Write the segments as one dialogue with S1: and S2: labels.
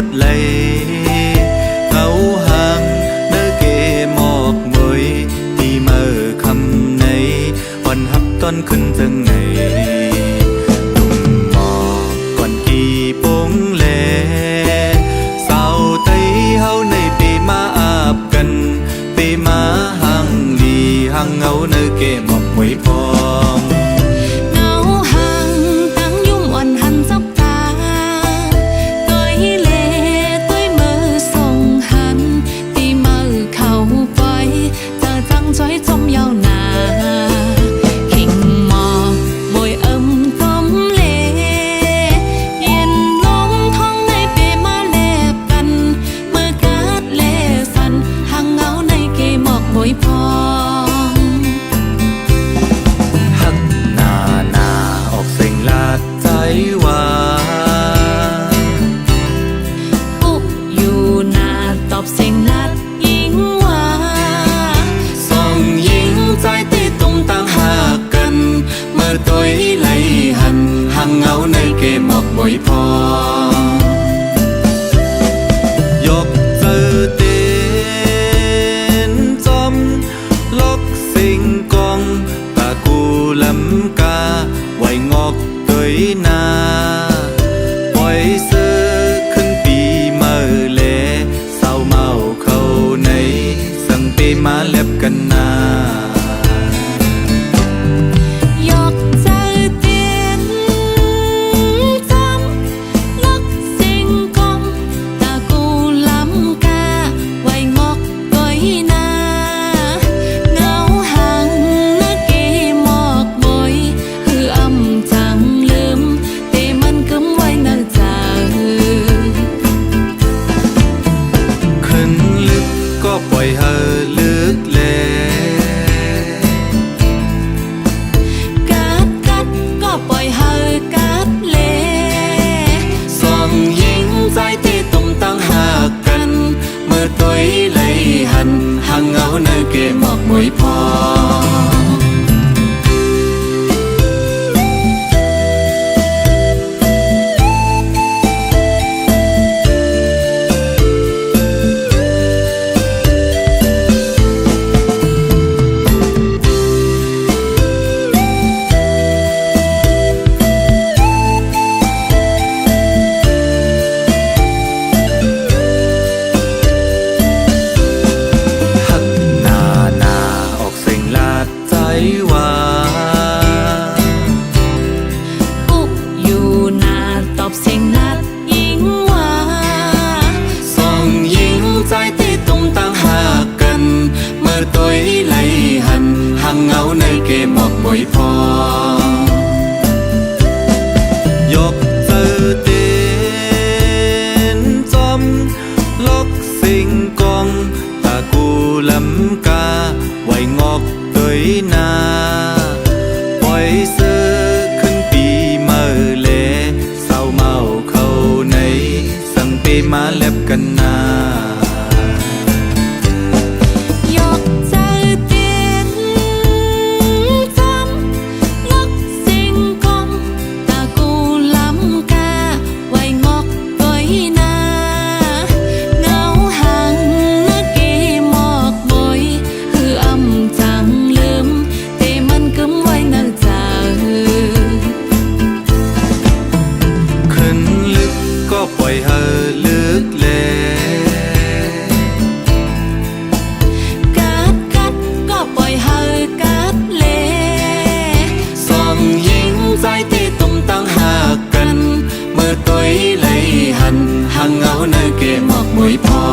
S1: ดไหลเขาห่างเนื้อเกหมอกมวยที่เมื่อคำในวันฮับต้นขึ้นจังไงตุ่มหมอกก่อนกี่ปงแลสาวไตเฮาในปีมาอาบกันปีมาห่างลีห่างเงาเนื้อเกหมอกมวยพองบ่อยพอยกเจอเต้นจอมลกสิงกองตากูลำกาไว้งอกเตยนาปล่อยเสือขึ้นปีเมื่อเลเศร้าเมาเข้าในสังปีมาเล็บกันนาปล่อยเฮอลึกเลกัดก็ปล่อยเฮอกัดเลสองหญิงใจที่ตุ่มตั้งหากกันเมื่อตัวไหลหันห่างเงาเนื้อเกหมอกมวยพอตัวไหลหันห่างเงาในเกหมอกบ่อยพอยกเจอเต้นจอมลกสิงกองตากูลำกาไว้งอกเตยนาปล่อยเสือขึ้นปีเมื่อเลเศร้าเมาเข้าในสังปีมาเล็บกันนาปล่อยเฮอลึกเลกัดก็ปล่อยเฮอกัดเลสองหญิงใจที่ตุ่มตั้งหากกันเมื่อตัวไหลหันห่างเงาเนื้อเกหมอกมวยพอ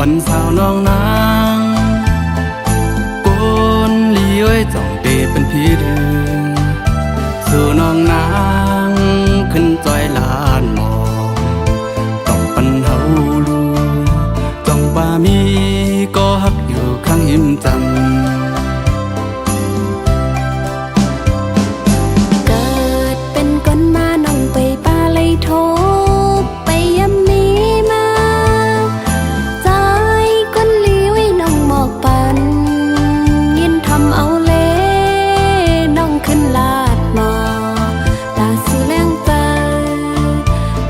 S2: วันสาวน้องนางโกนลีเอ้ยจ้องเตเป็นพี่เดือสู่น้องนางขึ้นจอยลานหมอกต้องปันเฮาลูจ้องป่ามีก็ฮักอยู่ข้างหิมจำ
S3: เกิดเป็นก้นมาน้องไปป่าเลยโทไปยำมีมาใจก้นลีไว้น้องหมอกปันยินทำเอาเล่น้องขึ้นลาดหมอตาสูแรงเตอ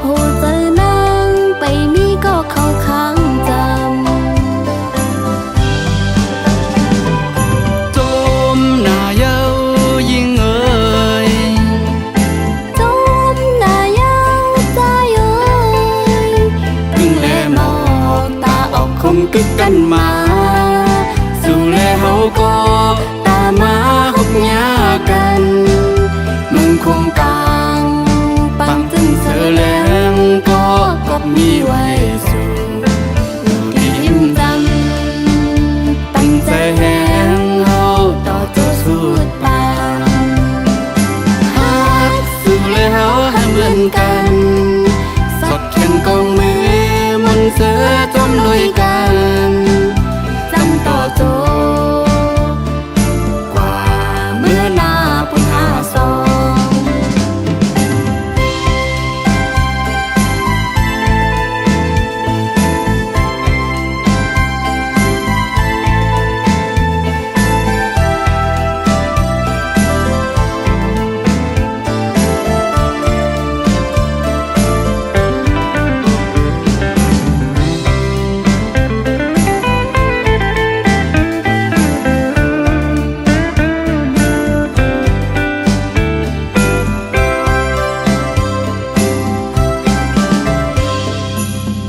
S3: โหเจอนางไปมีก็เข้าข้างจ
S2: จมหน้าเย้ายิ่งเอ่ย
S3: ำจมหน้ายาวใจเอ้ย
S2: ยิ่งแลหมอกตาออกคมกึกกันมาสู่แลเฮาก็ตามมาหกหญ้ากันมึงคงกลางปังจึงเสือแหลงก็มีไว้สู่อยู่ที่หิมจำตั้งใจแหงเฮาต่อเจ้าสุดปานฮักสู่แลเฮาห้ามเลื่อนกันสดแขนกองมือมนต์เสือจมลุยกันจำต่อโจกว่าเมื่อหน้าปุ่นหาสอง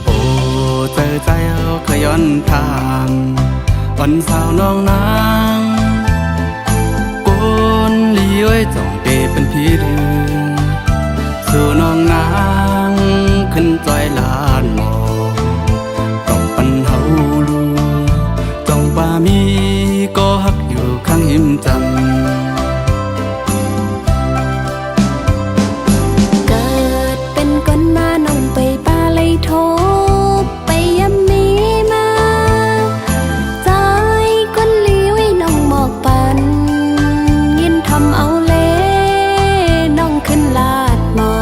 S2: โอ้เจอใจเอาขย้อนทางวันสาวน้องนางโกนลีเอ้ยจ้องเตเป็นพี่เดือสู่น้องนางขึ้นจอยลานหมอกต้องปันเฮาลูจ้องป่ามีก็ฮักอยู่ข้างหิมจำ
S3: เกิดเป็นก้นมาน้องไปป่าเลยโทไปยำมีมาใจก้นลีไว้น้องหมอกปันยินทำเอาเล่น้องขึ้นลาดหมอ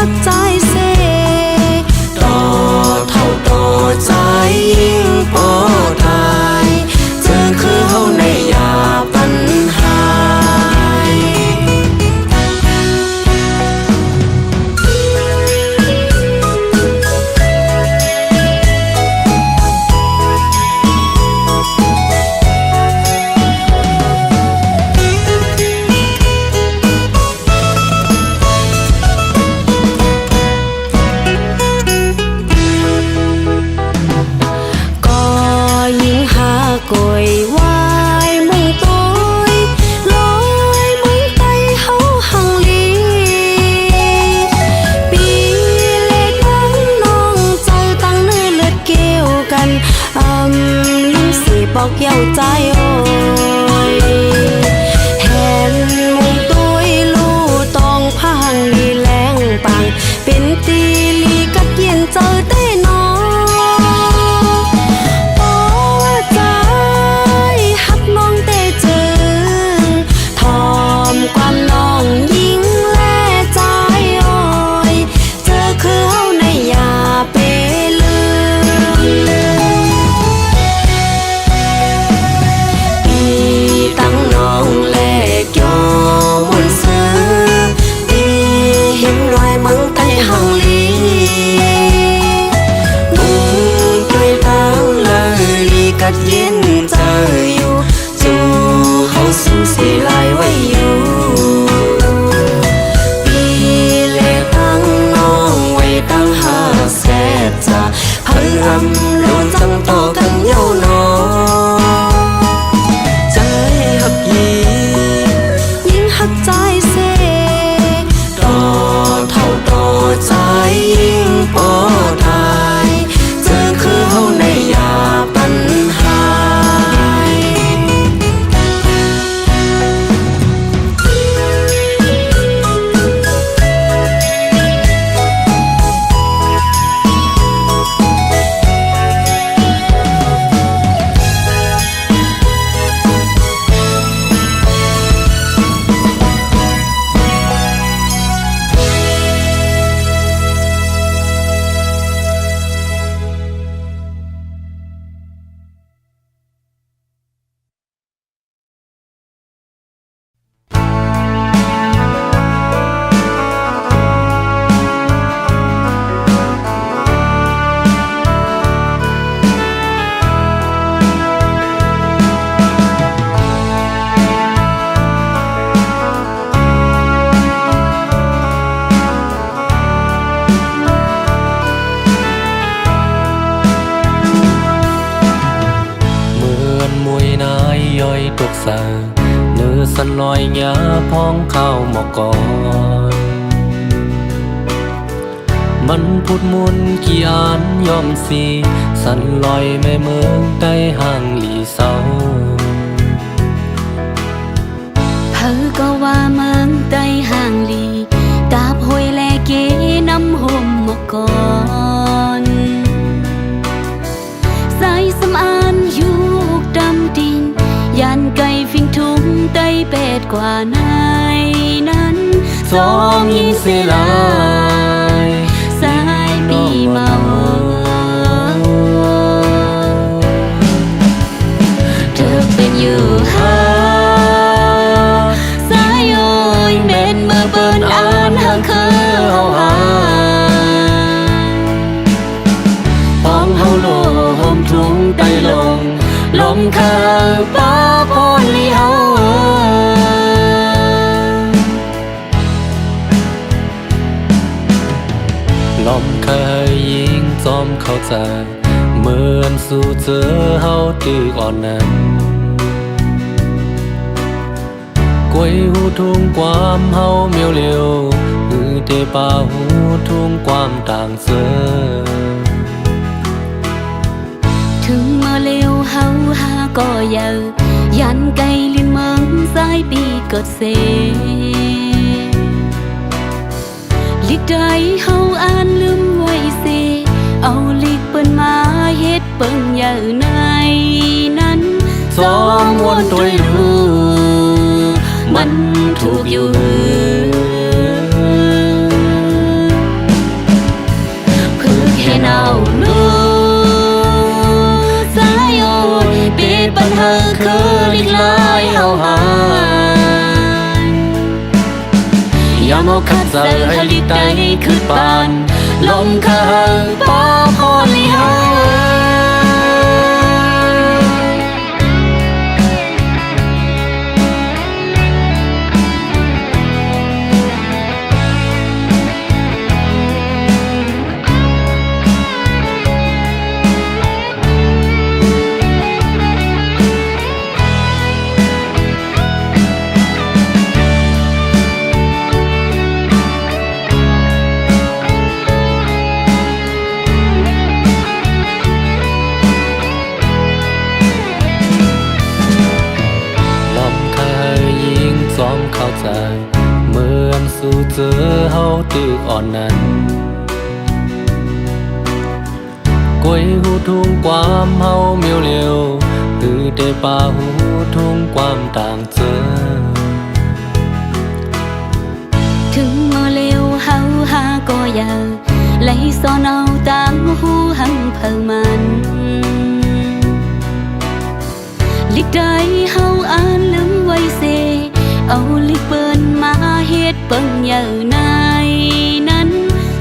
S3: กใจเซ
S2: ต่อเท่าต่อใจยิ่งปอทายเธอคือเฮาในยาปัญหา
S3: กอยวายมึงต้อยลอยมึงไปเฮาหังลีปีเล็กตั้งน้องเจ้าตั้งเนื้อเลือดเกี่ยวกันลิ้นสีบอกเย้าใจโอ้ยแหนมึงต้อยลู่ต้องพังลีแรงปังเป็นตีลีกัดเย็นเจอได้น้องความน้องยิ่งแลใจอ้อยเธอคือเฮาในยาเปลืปีตั้งน้องแลกยอมนซื้อปีเห็นรอยมึงใต้หังลีมึงด้วยตั้งเลยลีกัดเย็นเจออยู่จู่เฮาสู้สีลายไว้อยู่รำล้วนจังต่อกันเย้านอใจหักยิ่งหักใจเซต่อเท่าต่อใจยิ่งปอทายเธอคือเฮาในยาปัญหาเนื้อสันลอยหยาพองเข้าหมอกก่อนมันพูดมุนกี่อันยอมสีสันลอยแม่เมืองใต้ห่างหลีเศร้าเฮาก็ว่าเมืองใต้ห่างหลีกาบห้วยแลเกน้ำห่มหมอกก่อนสายสำอานอยู่ดำดินยันไก่ฟิงทุ่งได้เป็ดกว่านายนั้น
S2: สองยิงเสียลาย
S3: สายปีเมาเธอเป็นอยู่หาสายโอยเม็นเมื่อเปิ้นอ่านห่างคือเฮาหา
S2: ป้องเฮาโลห่มทุ่งใต้ลงลมเคยป้าพรลีเฮาลมเคยยิงจอมเข้าใจเหมือนสู่เจอเฮาตึกอ่อนนั้นกวยหูทุ่งความเฮาเมียวเลียวหือเตป่าหูทุ่งความต่างเสือ
S3: ถึงมาเร็วเฮาหาก็เยายันไกลลินเมืองสายปีเกิดเสลิกใดเฮาอ่านลืมไว้เสเอาลิกเปิ้นมาเฮ็ดเปิ้นอย่าในนั้น
S2: สองวนตัวอยู่มันถูกอยู่ อคือลิกลายเฮาหายยามเอาคัดเจอให้ลิกได้คือปานลมเคยป้าพอลิเฮาซ้อมเข้าใจเหมือนสู่เจอเฮาตึกอ่อนนั้นกวยหูทุ่งความเฮาเมียวเลียวคือได้ป่าหูทุ่งความต่างเจอ
S3: ถึงมาเร็วเฮาหาก็อยากไหลซ้อนเอาตามหูหังเพิ่งมันลิกได้เฮาอ่านลืมไว้เซเอาลิกเปิ้นมาเฮ็ดเปิ้งเยอะในนั้น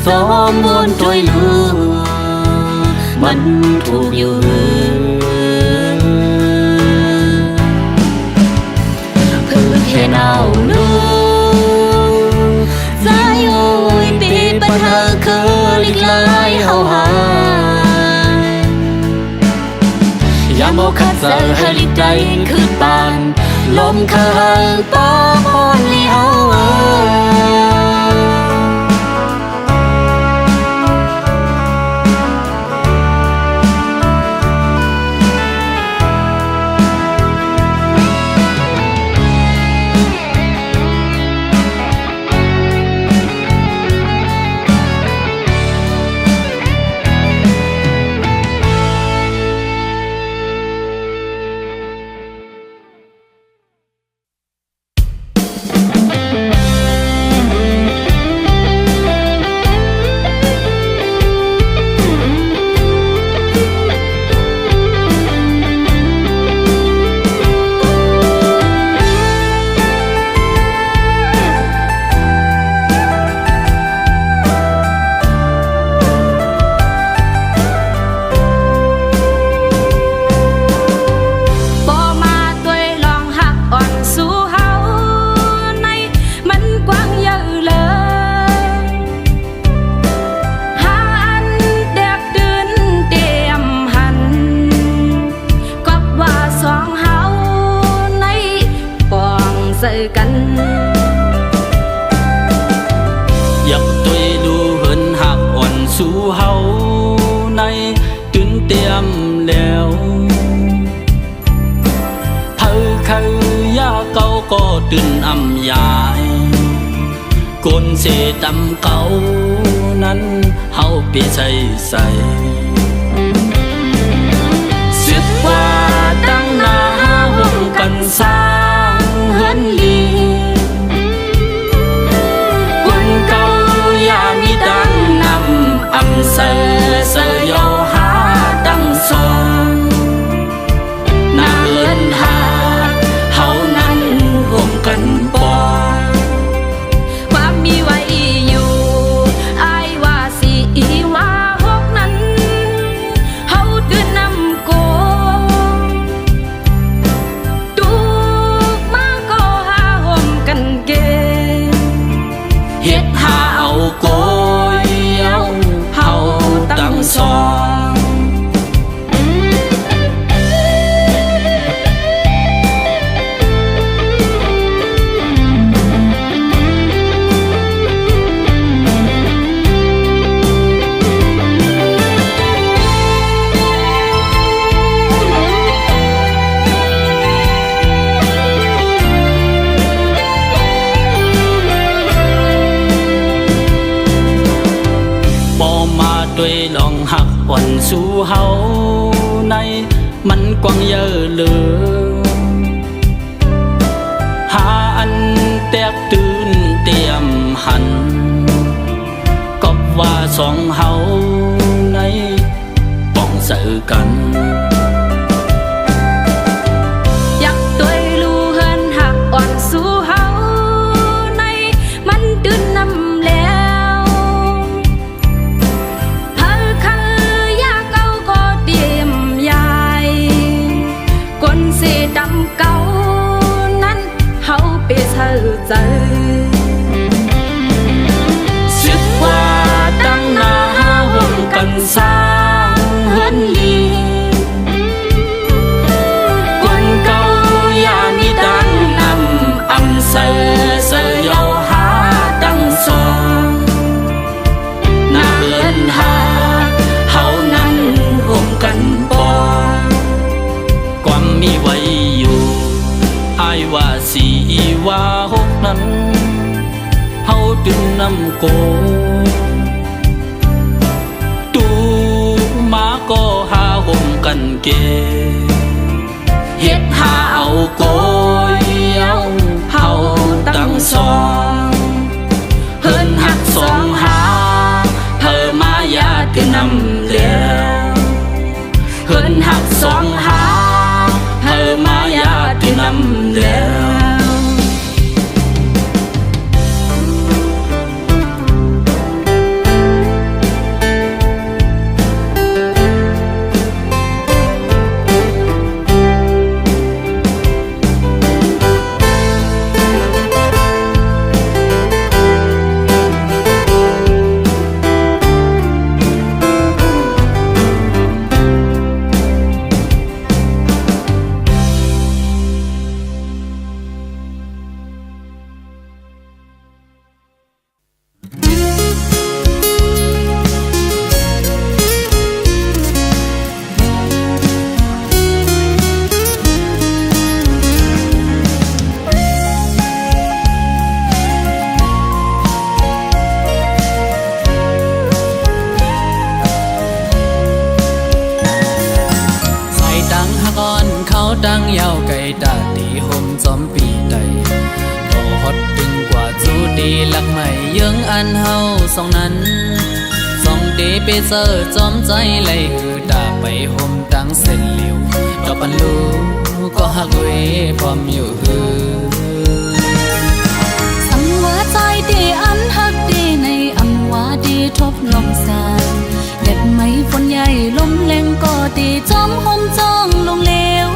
S2: ซ้อมมวนถอยลูมันถูกอยู่
S3: เพื่อแค่เอาลูใจโอ้ยปีปัญหาคือลิกลายเฮาหาย
S2: ยามเอาคัดเจอให้ลิกได้คือปานลมเคยป้าพอลิเฮา
S3: กัน
S2: อยากตัวดูเหินหักอ่อนสู่เฮาในตื่นเตรียมแล้วเผาคือยาเก่าก็ตื่นอำยายกนเสตำเก่านั้นเฮาเปียใใส่สึกว่าตั้งหน้าห่วงกันสร้างเฮินลีกุนเก่าอย่ามีดังนำอำเสยอหาดังสองนาเอินหาเฮานั้นห่วงกันปอ
S3: ความมีไว้อยู่อายว่าสิว่าหกนั้นเฮาตื่นนำโกตุกมาก็หาห่มกันเก
S2: เฮ็ดหาเอาโกยเอาเฮาตั้งสองด้วยลองหักอ่อนสู่เฮาในมันกว้างเยอะเลยหาอันแตกตื่นเตรียมหันก็ว่าสองเฮาในป้องเสือกัน น้ำโกตูมาก็หาห่มกันเกเฮ็ดหาเอาโกยเอาเฮาตั้งสองเฮินหักสองหาเธอมายาคือนำเดียวเฮินหักสองหาเธอมายาคือนำเดียวตั้งยาวไก่ตาตีห่มจอมปีไตก็ฮอดดึงกว่าจูดีหลักใหม่ยังอันเฮาสองนั้นสองเดเปเซอร์จอมใจไหลหือตาไปห่มตั้งเส้นเหลียวดอกปันลูก็หักเวพร้อมอยู่หือ
S3: สังว่าใจเดอันหักเดในอันว่าเดทบลมสานเด็ดไม้ฝนใหญ่ลมแรงก็เดจอมห่มจ้องลงเลว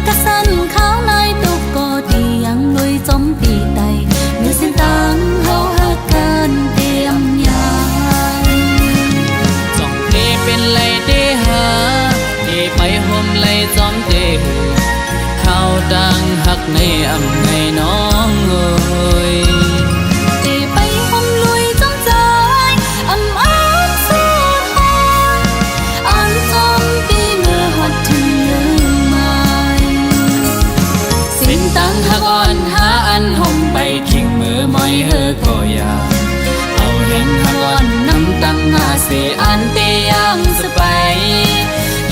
S3: กะสันข้าวในตุกก็ดียังลุยจมปีไตเมื่อสิ้นตังเฮาหักกันเตรียมยาม
S2: จ้องเดเป็นไรเดหาเดไปห่มไรจอมเดหือข้าวดังหักในอำในน้องเอ้ย
S3: เดไปห่มลุยจอมใจอำอ้างสู้ทนอันจอมปีเมื่อหดถึง
S2: ตั้งหักอ่อนหาอันห่มไปขิงมือมอยเฮอก็อยาเอาเห็นหักอ่อนน้ำตั้งหาเสอันเตยังสไป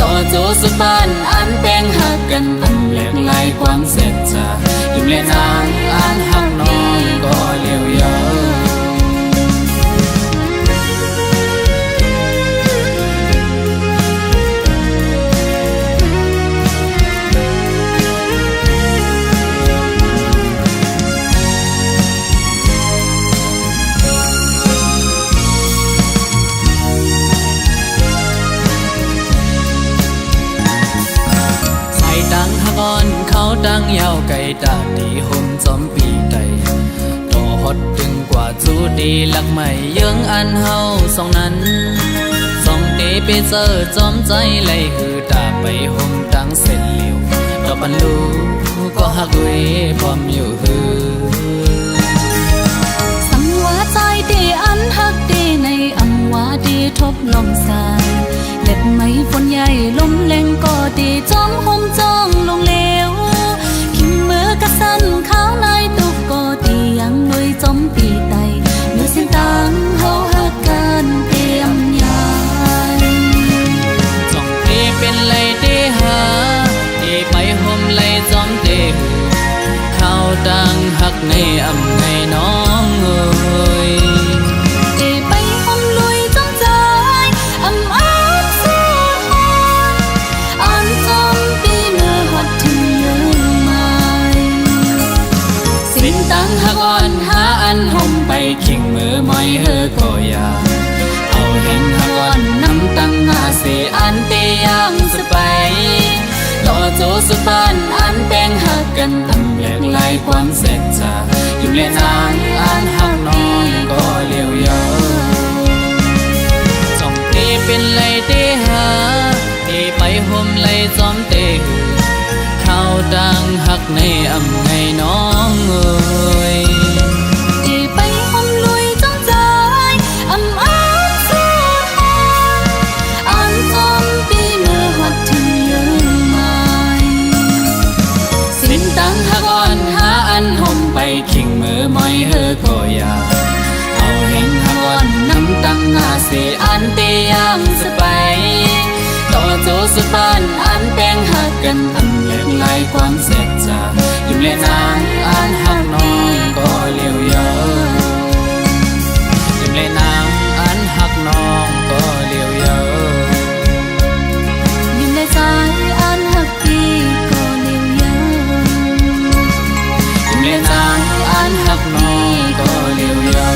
S2: ต่อโจสุบานอันแป้งหักกันมันแหลกลายความเสร็จจะยุ่งเล่นนางอันหักน้องก็เลี้ยวยาวเขาตั้งยาวไก่ตาดีห่มจอมปีไตต่อฮอดดึงกว่าจูดีหลักใหม่ยังอันเฮาสองนั้นสองเดเปเซอร์จอมใจไหลหือตาไปห่มตั้งเส้นเหลียวดอกปันลูก็หักเวพร้อมอยู่หือ
S3: สังว่าใจเดอันหักเดในอันว่าเดทบลมสานเด็ดไม้ฝนใหญ่ลมแรงก็เดจอมห่มจ้องลงเลวขิมมือกะสันข้าวในตุกก็ดียังลุยจมปีไตเมื่อสิ้นตังเฮาหักกันเตรียมยาม
S2: จ้องเดเป็นไรเดหาเดไปห่มไรจอมเดหือข้าวดังหักในอำในน้องเอ้ย
S3: เดไปห่มลุยจอมใจอำอ้างสู้ทนอันจมปีเมื่อหดถึงเยอะมา
S2: สิ้นตังหักอ่อนหาอันห่มไปขิงมือมอยเฮอก็อยาเอาเห็นหักอ่อนน้ำตั้งหาเสอันเตยังสไปต่อโจสุบานอันแป้งหักกันตั้งแหลกลายความเสร็จจะอยู่เล่นนางอันหักน้องก็เลี้ยวยาวจ้องเตเป็นไรเตหาเตไปห่มไรจอมเตหือข้าวดังหักในอำในน้องเอ้ย
S3: เดไปห่มลุยจอมใจอำอ้างสู้ทนอันจมปีเมื่อหดถึงเยอะมา
S2: สิ้นตังหักอ่อนหาอันห่มไปขิงมือมอยเฮอก็อยา กันทำเล็กลายความเสียใจยิ้มและนางอ่านหักน้องก็เลี้ยวเยอะยิ้มและนางอ่านหักน้องก็เลี้ยวเยอะ
S3: ยิ้มและสายอ่านหักพี่ก็เลี้ยวเยอะ
S2: ยิ้มและนางอ่านหักน้องก็เลี้ยวเยอะ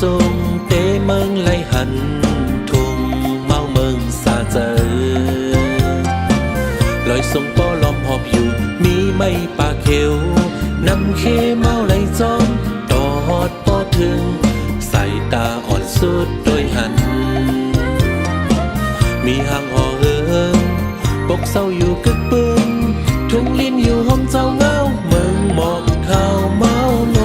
S1: ส่งเตเมืองไลหันทุ่งเมาเมืองสาเจอลอยส่งป้อล้อมหอบอยู่มีไม่ปากเขียวนำเคเมาไหลจอมต่อหอดป้อถึงใส่ตาอ่อนสุดโดยหันมีหางห่อเหิงปกเศร้าอยู่กึกปึงทุ่งลิ้นอยู่ห้องเจ้าเงาเมืองหมอกข้าวเมาโน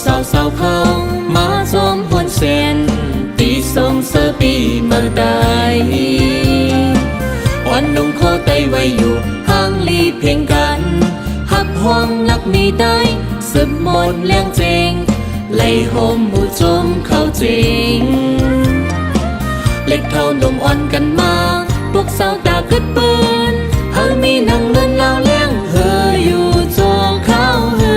S2: เศร้าเศร้าเขามาจอมหวนเสียนตีทรงเสือปีเมื่อใดวันนุ่งโคไตไว้อยู่ห่างลีเพียงกันหักห้องนักมีได้สืบหมดเลี้ยงจริงไล่โฮมหมู่จมเข้าจริงเล็กเท่าหนุ่มอ่อนกันมาพวกสาวตากึดปืนเฮามีนังเงินลาวเลี้ยงเฮออยู่จอเข้าเฮอ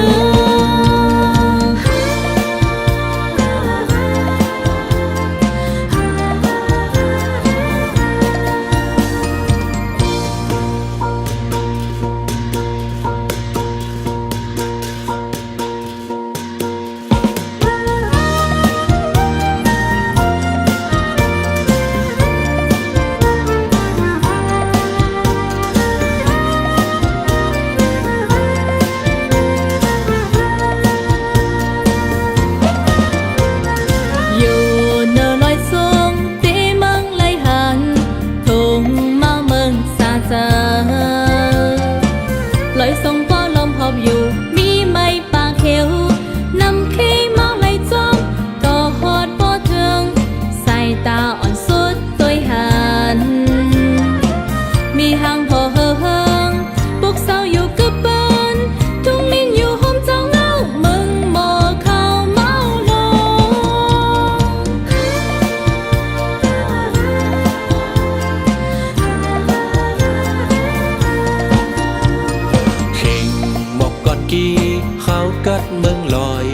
S2: กัดเมืองลอย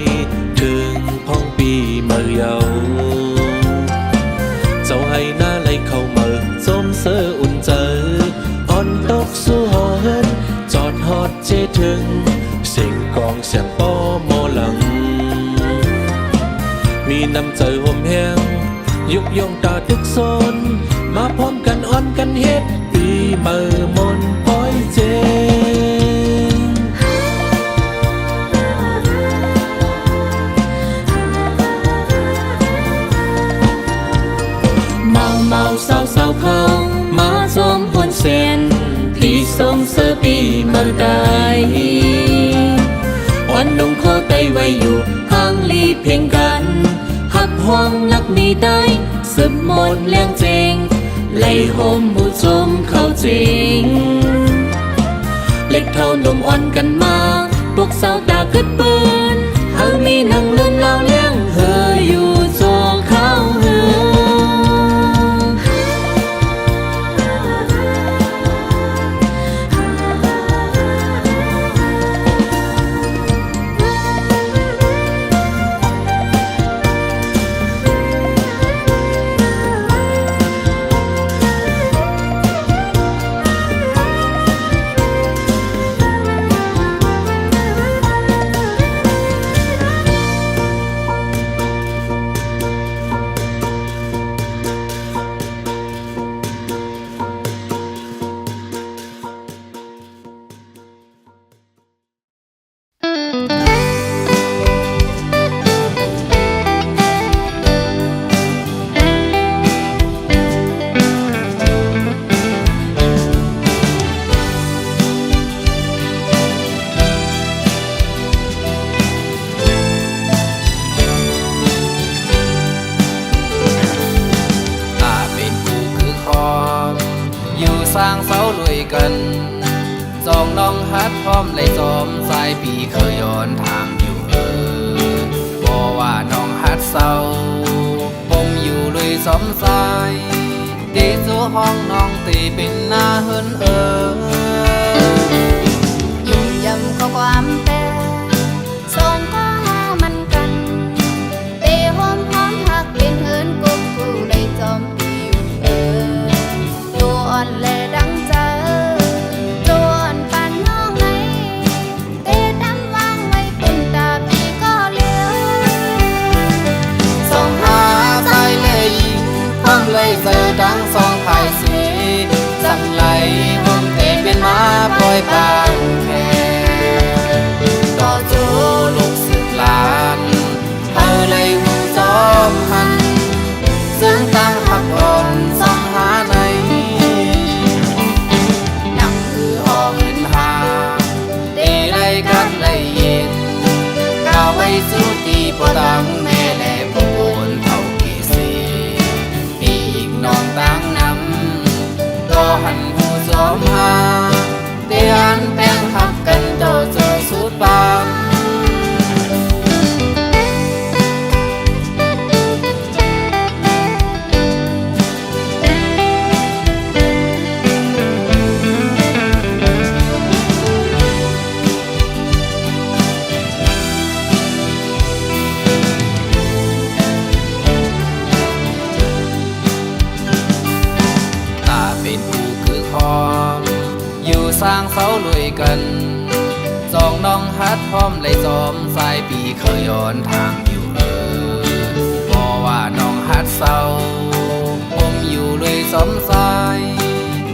S2: ถึงพ้องปีเมื่อเยาเจ้าให้หน้าไหลเข้าเมื่อสมเสืออุ่นเจออ่อนตกสู่หอเฮินจอดฮอดเจถึงเสียงกองเสียงป้อมอหลังมีน้ำใจห่มแห้งยุกยงตาตึกโซนมาพร้อมกันอ่อนกันเฮ็ดปีเมื่อมนป้อยเจเมาเศร้าเศร้าเขามาจอมหวนเสียนที่ทรงเสือปีเมื่อใดวันนุ่งโคไต ไว้อยู่ห่างลีเพียงกันหักห้องนักมีได้สืบหมดแรงเจงไล่โฮมบูจมเข้าจริงเล็กเท่านมอ่อนกันมาพวกสาวตากึดปืนหากมีนางเลินเล่าเลี้ยงเฮออยู่โจเข้าเฮือ
S4: สร้างเสาลุยกันจองน้องฮัดพร้อมเลยจอมสายปีเคยย้อนทางอยู่บอกว่าน้องฮัดเศร้าผมอยู่ลุยสมสายดีจูห้องน้องตีเป็นหน้าเฮิน
S3: ยุ่งยำก็ความแต่สองก็หามันกันเตะหอมหอมหักเป็นเฮินกุ๊กกูเลยจอมปีอยู่ตัวอ่อนแลดังเจอตัวอ่อนปานน้องไงเตะดำวางไว้ปุ่นตาปีก็เลี้ยว
S4: ส่องหาใจเลยยิงพร้อมเลยเจอดังสองภายสีสั่งไหลผมเตะเป็นมาปล่อยปานแค่ต่อจูลูกสึกลานเอาเลยหูจอมหันซึ่งตั้งหักอ่อนส่องหาในนังคือห้องเงินหาเตะไรกันเลยเย็นก้าวไว้สู้ตีปอดังแม่และผู้คนเท่ากี่สีปีอีกน้องตั้งนำก็หันหูจอมหาเตียนแป้งหักกันโตเจอสุดบางสร้างเสาลุยกันจองน้องฮัดพร้อมเลยจอมสายปีเคยย้อนทางอยู่บอกว่าน้องฮัดเศร้าผมอยู่ลุยสมสาย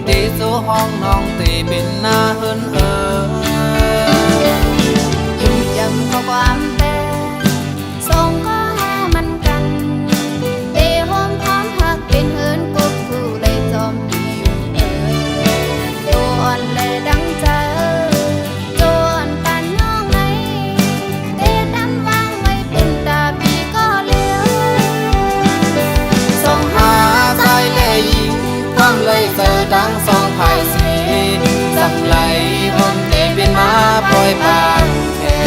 S4: ตีจูห้องน้องตีเป็นหน้าเฮิน
S3: ยุ่งยำก็ความแต่สองก็หามันกันเตะหอมหอมหักเป็นเฮินกุ๊กกูเลยจอมปีอยู่ตัวอ่อนแลดังเจอตัวอ่อนปานน้องไงเตะดำวางไว้ปุ่นตาปีก็เลี้ยว
S4: ส่องหาใจเลยยิงพร้อมเลยเจอดังสองภายสีสั่งไหลผมเตะเป็นมาปล่อยปานแค่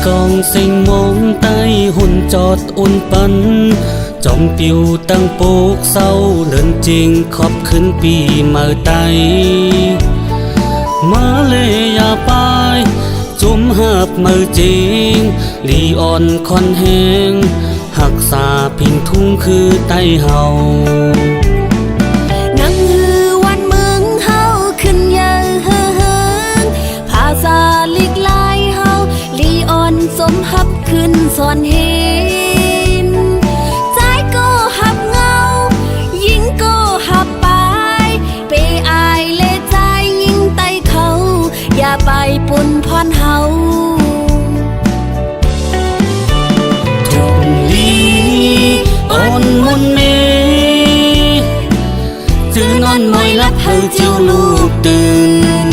S2: กองสิงมองใต้หุ่นจอดอุ่นปันจอมปิวตั้งโปกเศร้าเดินจริงขอบขึ้นปีมาไตมาเลยอย่าไปจุมหับมือจริงลีอ่อนคอนแหงหักษาพิงทุ่งคือไต้เฮา
S3: นังฮือวันเมืองเฮาขึ้นเยอะเฮอเฮิงภาษาลิกลายเฮาลีอ่อนสมหับขึ้นสอนเห็นใจก็หับเงายิงก็หับไปไปอายเลใจยิงไตเขาอย่าไปปุ่นพรเฮา
S2: ทุกลีอ่อนมนเมจือนอนมอยลับเฮาเจียวลูกตื่น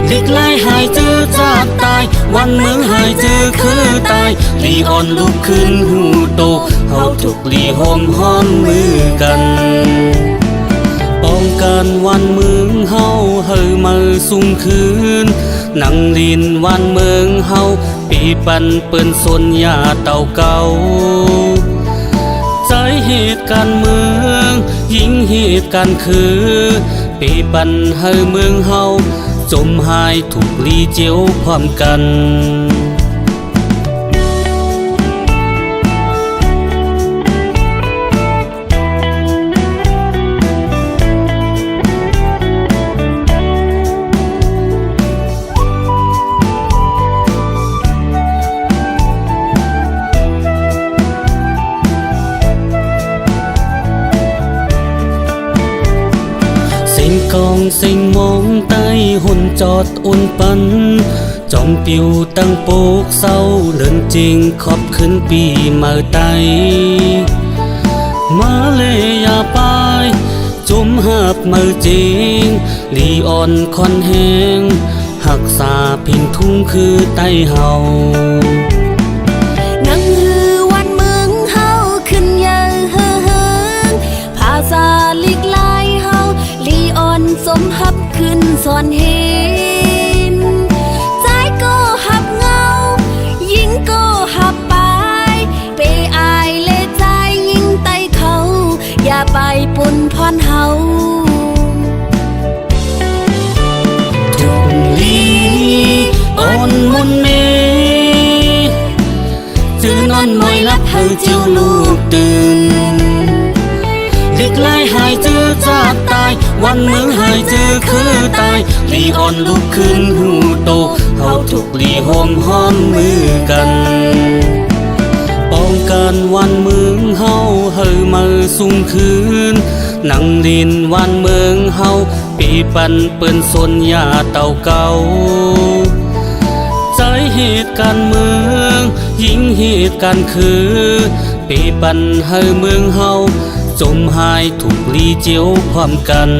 S2: เด็กไล่หายเจอจากตายวันเมืองหายเจอคือตายลีอ่อนลุกขึ้นหูโตเฮาทุกลีหอมหอมมือกันป้องกันวันเมืองเฮาเฮามาสุ่มคืนนังลินวันเมืองเฮาปีปันเปิ้นสนยาเต่าเก่าใจเหตุการเมืองยิงเหตุการคือปีปันเฮาเมืองเฮาจมหายถูกลีเจียวความกันกองสิงมองใต้หุ่นจอดอุ่นปันจอมปิวตั้งโปกเศร้าเดินจริงขอบขึ้นปีมาไตมาเลยอย่าไปจุมหับมือจริงลีอ่อนคอนแหงหักษาพิงทุ่งคือไต้เฮา
S3: นังฮือวันเมืองเฮาขึ้นเยอะเฮอเฮิงภาษาลิกลายเฮาลีอ่อนสมหับขึ้นสอนเห็นใจก็หับเงายิงก็หับไปไปอายเลใจยิงไตเขาอย่าไปปุ่นพรเฮา
S2: ทุกลีอ่อนมนเมจือนอนมอยลับเฮาเจียวลูกตื่นเด็กไล่หายเจอจากตายวันเมืองหายเจอคือตายลีอ่อนลุกขึ้นหูโตเฮาทุกลีหอมหอมมือกันป้องกันวันเมืองเฮาเฮามาสุ่มคืนนังดินวันเมืองเฮาปีปันเปิ้นสนยาเต่าเก่าใจเหตุการเมืองยิงเหตุการคือปีปันเฮาเมืองเฮาจมหายถูกลีเจียวความกัน